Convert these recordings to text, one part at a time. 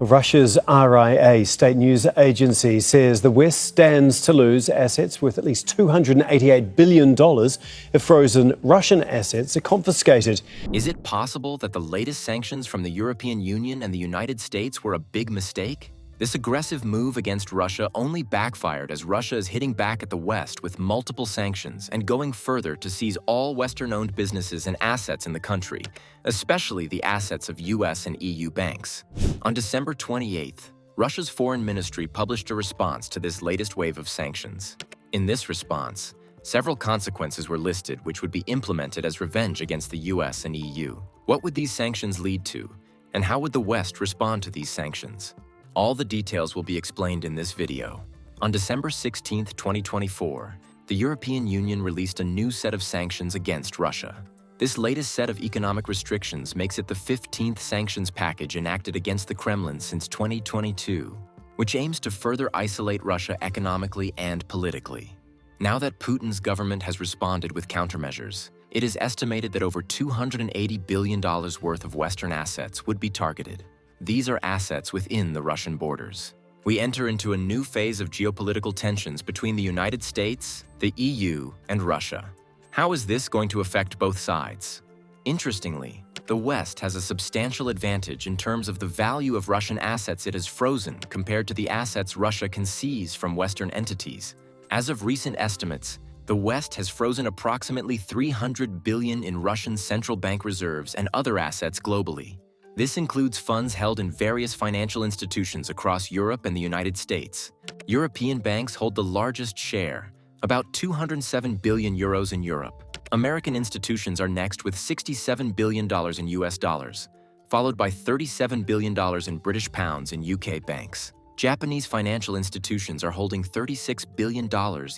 Russia's RIA, state news agency, says the West stands to lose assets worth at least $288 billion if frozen Russian assets are confiscated. Is it possible that the latest sanctions from the European Union and the United States were a big mistake? This aggressive move against Russia only backfired as Russia is hitting back at the West with multiple sanctions and going further to seize all Western-owned businesses and assets in the country, especially the assets of US and EU banks. On December 28th, Russia's foreign ministry published a response to this latest wave of sanctions. In this response, several consequences were listed which would be implemented as revenge against the US and EU. What would these sanctions lead to, and how would the West respond to these sanctions? All the details will be explained in this video. On December 16, 2024, the European Union released a new set of sanctions against Russia. This latest set of economic restrictions makes it the 15th sanctions package enacted against the Kremlin since 2022, which aims to further isolate Russia economically and politically. Now that Putin's government has responded with countermeasures, it is estimated that over $280 billion worth of Western assets would be targeted. These are assets within the Russian borders. We enter into a new phase of geopolitical tensions between the United States, the EU, and Russia. How is this going to affect both sides? Interestingly, the West has a substantial advantage in terms of the value of Russian assets it has frozen compared to the assets Russia can seize from Western entities. As of recent estimates, the West has frozen approximately $300 billion in Russian central bank reserves and other assets globally. This includes funds held in various financial institutions across Europe and the United States. European banks hold the largest share, about 207 billion euros in Europe. American institutions are next with $67 billion in US dollars, followed by $37 billion in British pounds in UK banks. Japanese financial institutions are holding $36 billion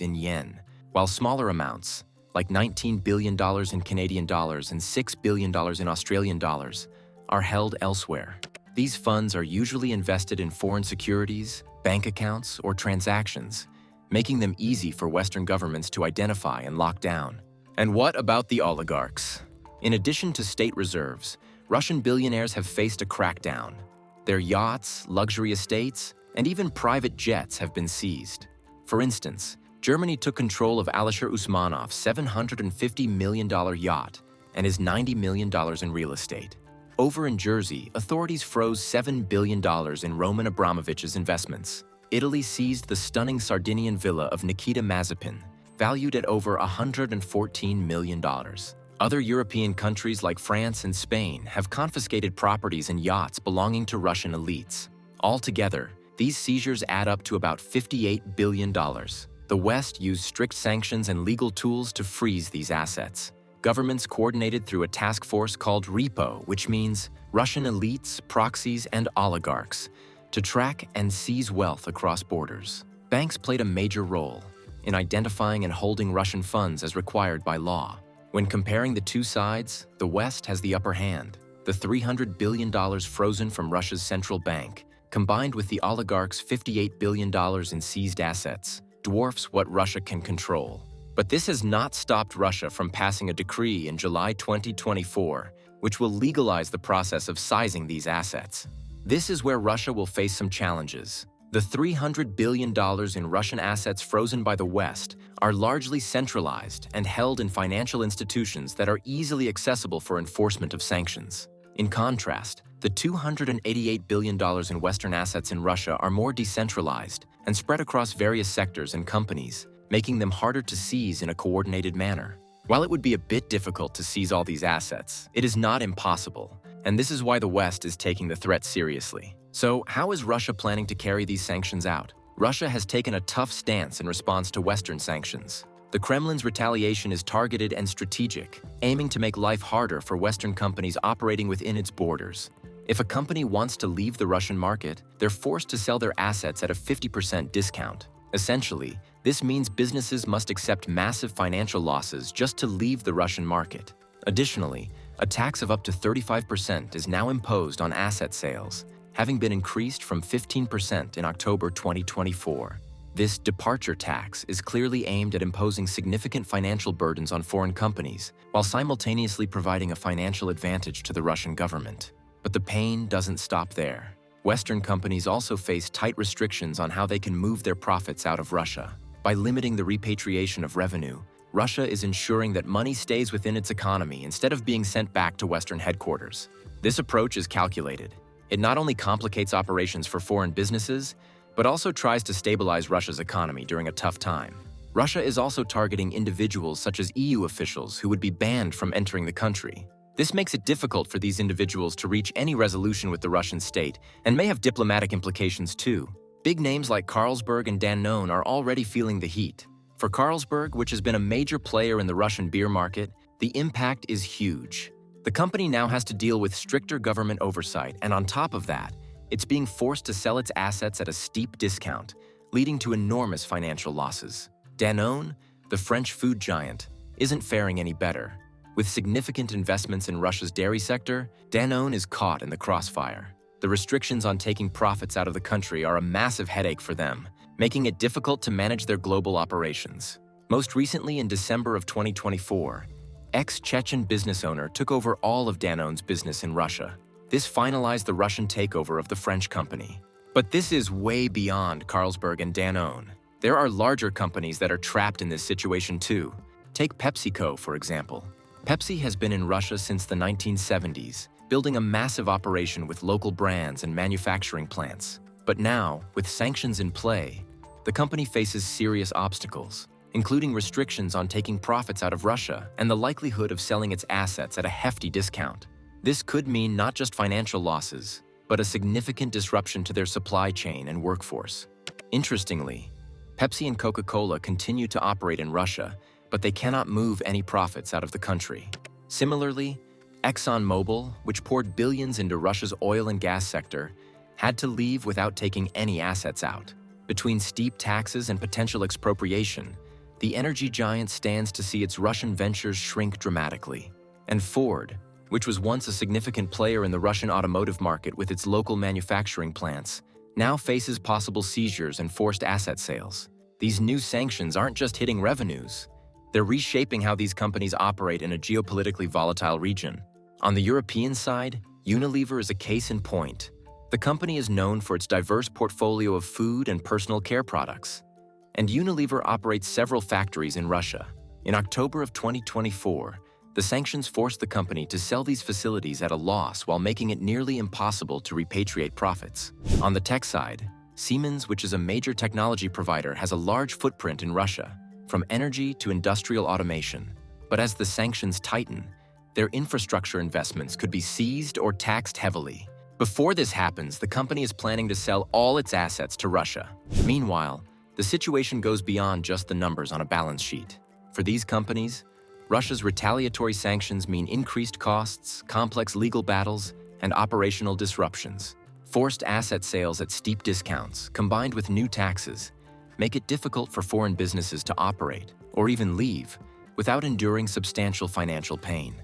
in yen, while smaller amounts, like $19 billion in Canadian dollars and $6 billion in Australian dollars, are held elsewhere. These funds are usually invested in foreign securities, bank accounts, or transactions, making them easy for Western governments to identify and lock down. And what about the oligarchs? In addition to state reserves, Russian billionaires have faced a crackdown. Their yachts, luxury estates, and even private jets have been seized. For instance, Germany took control of Alisher Usmanov's $750 million yacht and his $90 million in real estate. Over in Jersey, authorities froze $7 billion in Roman Abramovich's investments. Italy seized the stunning Sardinian villa of Nikita Mazepin, valued at over $114 million. Other European countries like France and Spain have confiscated properties and yachts belonging to Russian elites. Altogether, these seizures add up to about $58 billion. The West used strict sanctions and legal tools to freeze these assets. Governments coordinated through a task force called REPO, which means Russian elites, proxies, and oligarchs, to track and seize wealth across borders. Banks played a major role in identifying and holding Russian funds as required by law. When comparing the two sides, the West has the upper hand. The $300 billion frozen from Russia's central bank, combined with the oligarchs' $58 billion in seized assets, dwarfs what Russia can control. But this has not stopped Russia from passing a decree in July 2024, which will legalize the process of seizing these assets. This is where Russia will face some challenges. The $300 billion in Russian assets frozen by the West are largely centralized and held in financial institutions that are easily accessible for enforcement of sanctions. In contrast, the $288 billion in Western assets in Russia are more decentralized and spread across various sectors and companies, making them harder to seize in a coordinated manner. While it would be a bit difficult to seize all these assets, it is not impossible, and this is why the West is taking the threat seriously. So, how is Russia planning to carry these sanctions out? Russia has taken a tough stance in response to Western sanctions. The Kremlin's retaliation is targeted and strategic, aiming to make life harder for Western companies operating within its borders. If a company wants to leave the Russian market, they're forced to sell their assets at a 50% discount. Essentially, this means businesses must accept massive financial losses just to leave the Russian market. Additionally, a tax of up to 35% is now imposed on asset sales, having been increased from 15% in October 2024. This departure tax is clearly aimed at imposing significant financial burdens on foreign companies, while simultaneously providing a financial advantage to the Russian government. But the pain doesn't stop there. Western companies also face tight restrictions on how they can move their profits out of Russia. By limiting the repatriation of revenue, Russia is ensuring that money stays within its economy instead of being sent back to Western headquarters. This approach is calculated. It not only complicates operations for foreign businesses, but also tries to stabilize Russia's economy during a tough time. Russia is also targeting individuals such as EU officials who would be banned from entering the country. This makes it difficult for these individuals to reach any resolution with the Russian state and may have diplomatic implications too. Big names like Carlsberg and Danone are already feeling the heat. For Carlsberg, which has been a major player in the Russian beer market, the impact is huge. The company now has to deal with stricter government oversight, and on top of that, it's being forced to sell its assets at a steep discount, leading to enormous financial losses. Danone, the French food giant, isn't faring any better. With significant investments in Russia's dairy sector, Danone is caught in the crossfire. The restrictions on taking profits out of the country are a massive headache for them, making it difficult to manage their global operations. Most recently, in December of 2024, ex-Chechen business owner took over all of Danone's business in Russia. This finalized the Russian takeover of the French company. But this is way beyond Carlsberg and Danone. There are larger companies that are trapped in this situation too. Take PepsiCo, for example. Pepsi has been in Russia since the 1970s, building a massive operation with local brands and manufacturing plants. But now, with sanctions in play, the company faces serious obstacles, including restrictions on taking profits out of Russia and the likelihood of selling its assets at a hefty discount. This could mean not just financial losses, but a significant disruption to their supply chain and workforce. Interestingly, Pepsi and Coca-Cola continue to operate in Russia, but they cannot move any profits out of the country. Similarly, ExxonMobil, which poured billions into Russia's oil and gas sector, had to leave without taking any assets out. Between steep taxes and potential expropriation, the energy giant stands to see its Russian ventures shrink dramatically. And Ford, which was once a significant player in the Russian automotive market with its local manufacturing plants, now faces possible seizures and forced asset sales. These new sanctions aren't just hitting revenues, they're reshaping how these companies operate in a geopolitically volatile region. On the European side, Unilever is a case in point. The company is known for its diverse portfolio of food and personal care products. And Unilever operates several factories in Russia. In October of 2024, the sanctions forced the company to sell these facilities at a loss while making it nearly impossible to repatriate profits. On the tech side, Siemens, which is a major technology provider, has a large footprint in Russia, from energy to industrial automation. But as the sanctions tighten, their infrastructure investments could be seized or taxed heavily. Before this happens, the company is planning to sell all its assets to Russia. Meanwhile, the situation goes beyond just the numbers on a balance sheet. For these companies, Russia's retaliatory sanctions mean increased costs, complex legal battles, and operational disruptions. Forced asset sales at steep discounts, combined with new taxes, make it difficult for foreign businesses to operate, or even leave, without enduring substantial financial pain.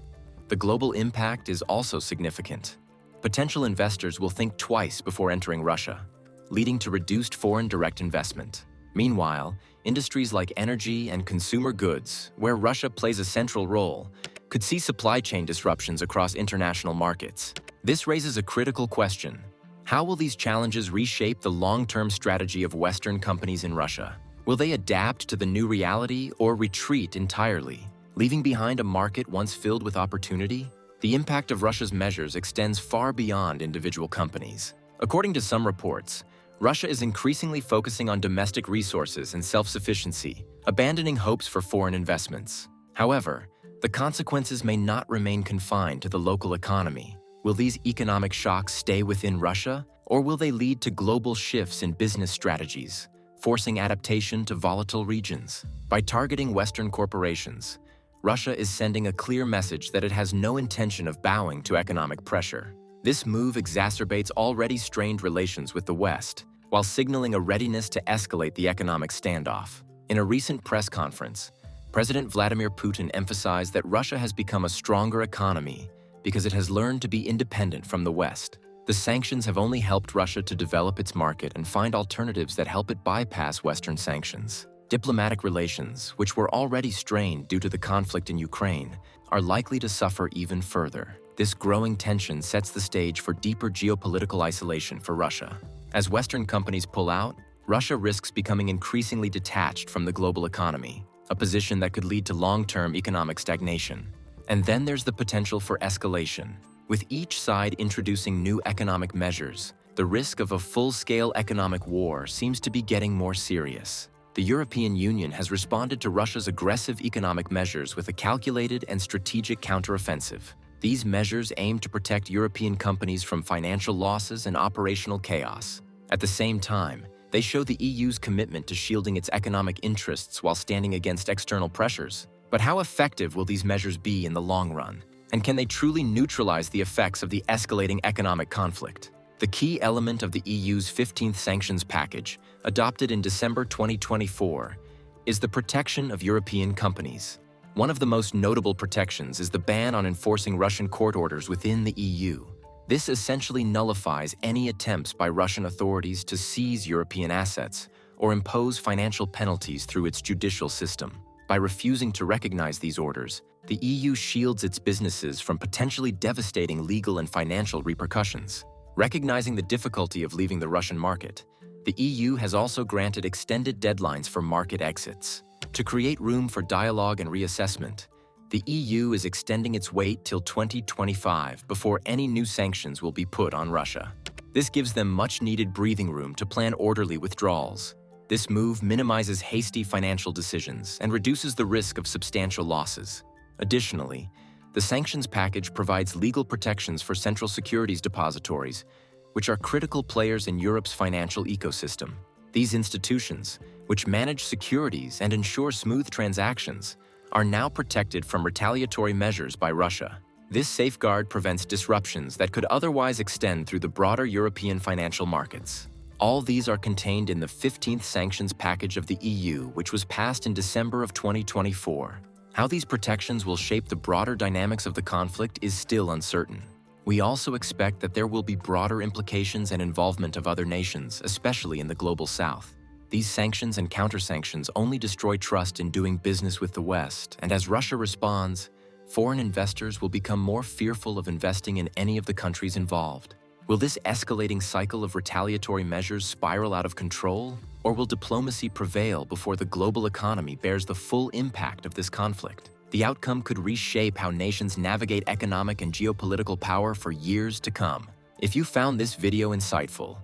The global impact is also significant. Potential investors will think twice before entering Russia, leading to reduced foreign direct investment. Meanwhile, industries like energy and consumer goods, where Russia plays a central role, could see supply chain disruptions across international markets. This raises a critical question. How will these challenges reshape the long-term strategy of Western companies in Russia? Will they adapt to the new reality or retreat entirely, leaving behind a market once filled with opportunity? The impact of Russia's measures extends far beyond individual companies. According to some reports, Russia is increasingly focusing on domestic resources and self-sufficiency, abandoning hopes for foreign investments. However, the consequences may not remain confined to the local economy. Will these economic shocks stay within Russia, or will they lead to global shifts in business strategies, forcing adaptation to volatile regions? By targeting Western corporations, Russia is sending a clear message that it has no intention of bowing to economic pressure. This move exacerbates already strained relations with the West, while signaling a readiness to escalate the economic standoff. In a recent press conference, President Vladimir Putin emphasized that Russia has become a stronger economy because it has learned to be independent from the West. The sanctions have only helped Russia to develop its market and find alternatives that help it bypass Western sanctions. Diplomatic relations, which were already strained due to the conflict in Ukraine, are likely to suffer even further. This growing tension sets the stage for deeper geopolitical isolation for Russia. As Western companies pull out, Russia risks becoming increasingly detached from the global economy, a position that could lead to long-term economic stagnation. And then there's the potential for escalation. With each side introducing new economic measures, the risk of a full-scale economic war seems to be getting more serious. The European Union has responded to Russia's aggressive economic measures with a calculated and strategic counteroffensive. These measures aim to protect European companies from financial losses and operational chaos. At the same time, they show the EU's commitment to shielding its economic interests while standing against external pressures. But how effective will these measures be in the long run? And can they truly neutralize the effects of the escalating economic conflict? The key element of the EU's 15th sanctions package, adopted in December 2024, is the protection of European companies. One of the most notable protections is the ban on enforcing Russian court orders within the EU. This essentially nullifies any attempts by Russian authorities to seize European assets or impose financial penalties through its judicial system. By refusing to recognize these orders, the EU shields its businesses from potentially devastating legal and financial repercussions. Recognizing the difficulty of leaving the Russian market, the EU has also granted extended deadlines for market exits. To create room for dialogue and reassessment, the EU is extending its wait till 2025 before any new sanctions will be put on Russia. This gives them much-needed breathing room to plan orderly withdrawals. This move minimizes hasty financial decisions and reduces the risk of substantial losses. Additionally, the sanctions package provides legal protections for central securities depositories, which are critical players in Europe's financial ecosystem. These institutions, which manage securities and ensure smooth transactions, are now protected from retaliatory measures by Russia. This safeguard prevents disruptions that could otherwise extend through the broader European financial markets. All these are contained in the 15th sanctions package of the EU, which was passed in December of 2024. How these protections will shape the broader dynamics of the conflict is still uncertain. We also expect that there will be broader implications and involvement of other nations, especially in the global south. These sanctions and counter-sanctions only destroy trust in doing business with the West, and as Russia responds, foreign investors will become more fearful of investing in any of the countries involved. Will this escalating cycle of retaliatory measures spiral out of control, or will diplomacy prevail before the global economy bears the full impact of this conflict? The outcome could reshape how nations navigate economic and geopolitical power for years to come. If you found this video insightful,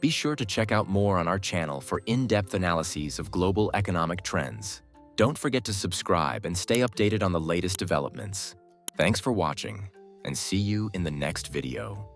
be sure to check out more on our channel for in-depth analyses of global economic trends. Don't forget to subscribe and stay updated on the latest developments. Thanks for watching, and see you in the next video.